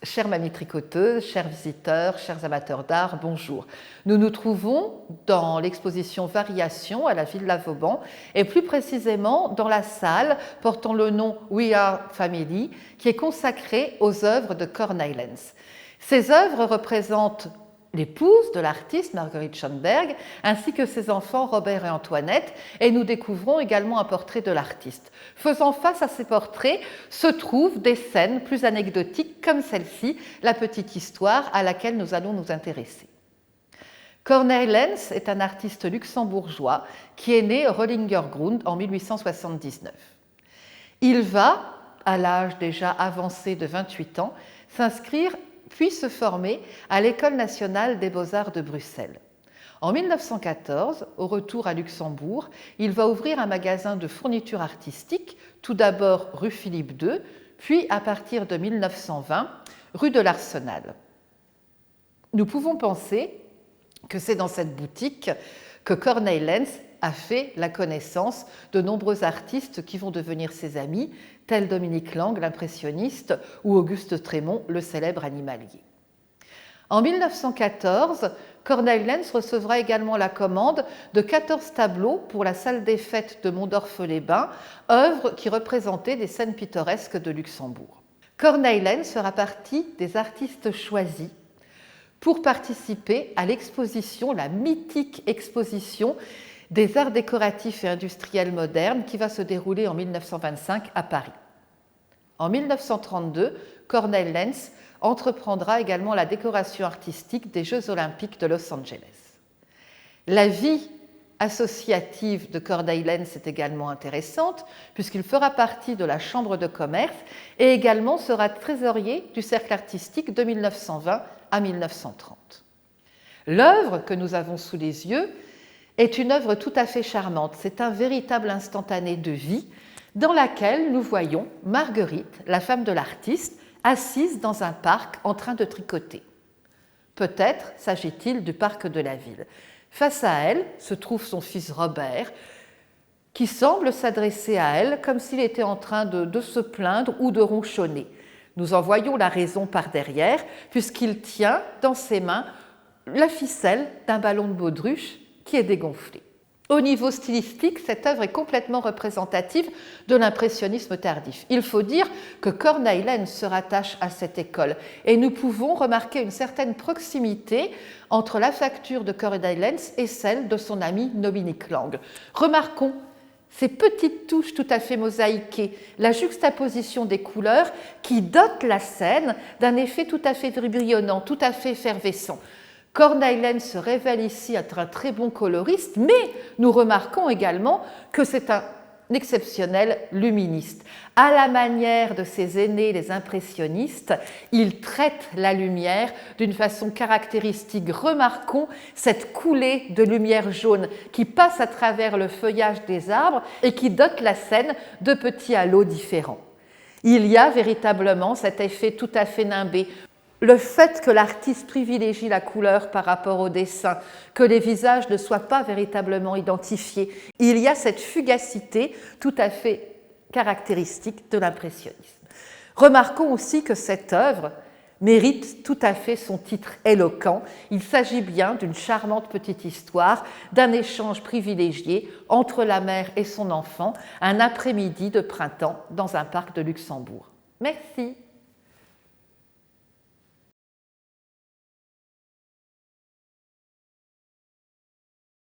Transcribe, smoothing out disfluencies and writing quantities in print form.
Chère mamie tricoteuse, chers visiteurs, chers amateurs d'art, bonjour. Nous nous trouvons dans l'exposition Variations à la Villa Vauban et plus précisément dans la salle portant le nom We Are Family qui est consacrée aux œuvres de Corneille Lenz. Ces œuvres représentent l'épouse de l'artiste Marguerite Schoenberg, ainsi que ses enfants Robert et Antoinette, et nous découvrons également un portrait de l'artiste. Faisant face à ces portraits se trouvent des scènes plus anecdotiques comme celle-ci, la petite histoire à laquelle nous allons nous intéresser. Corneille Lenz est un artiste luxembourgeois qui est né au Rollingergrund en 1879. Il va, à l'âge déjà avancé de 28 ans, s'inscrire puis se former à l'École nationale des beaux-arts de Bruxelles. En 1914, au retour à Luxembourg, il va ouvrir un magasin de fournitures artistiques, tout d'abord rue Philippe II, puis à partir de 1920, rue de l'Arsenal. Nous pouvons penser que c'est dans cette boutique que Corneille Lenz a fait la connaissance de nombreux artistes qui vont devenir ses amis, tels Dominique Lang, l'impressionniste, ou Auguste Trémont, le célèbre animalier. En 1914, Corneille Lenz recevra également la commande de 14 tableaux pour la salle des fêtes de Mondorf-les-Bains, œuvre qui représentait des scènes pittoresques de Luxembourg. Corneille Lenz fera partie des artistes choisis pour participer à l'exposition, la mythique exposition des arts décoratifs et industriels modernes qui va se dérouler en 1925 à Paris. En 1932, Corneille Lenz entreprendra également la décoration artistique des Jeux olympiques de Los Angeles. La vie associative de Corneille Lenz est également intéressante puisqu'il fera partie de la Chambre de commerce et également sera trésorier du Cercle artistique de 1920 à 1930. L'œuvre que nous avons sous les yeux est une œuvre tout à fait charmante. C'est un véritable instantané de vie dans laquelle nous voyons Marguerite, la femme de l'artiste, assise dans un parc en train de tricoter. Peut-être s'agit-il du parc de la ville. Face à elle se trouve son fils Robert, qui semble s'adresser à elle comme s'il était en train de se plaindre ou de ronchonner. Nous en voyons la raison par derrière, puisqu'il tient dans ses mains la ficelle d'un ballon de baudruche qui est dégonflé. Au niveau stylistique, cette œuvre est complètement représentative de l'impressionnisme tardif. Il faut dire que Corneille Lenz se rattache à cette école et nous pouvons remarquer une certaine proximité entre la facture de Corneille Lenz et celle de son ami Dominique Lang. Remarquons ces petites touches tout à fait mosaïquées, la juxtaposition des couleurs qui dotent la scène d'un effet tout à fait brillonnant, tout à fait effervescent. Corneille Lenz se révèle ici être un très bon coloriste, mais nous remarquons également que c'est un exceptionnel luministe. À la manière de ses aînés, les impressionnistes, il traite la lumière d'une façon caractéristique. Remarquons cette coulée de lumière jaune qui passe à travers le feuillage des arbres et qui dote la scène de petits halos différents. Il y a véritablement cet effet tout à fait nimbé. Le fait que l'artiste privilégie la couleur par rapport au dessin, que les visages ne soient pas véritablement identifiés, il y a cette fugacité tout à fait caractéristique de l'impressionnisme. Remarquons aussi que cette œuvre mérite tout à fait son titre éloquent. Il s'agit bien d'une charmante petite histoire, d'un échange privilégié entre la mère et son enfant, un après-midi de printemps dans un parc de Luxembourg. Merci.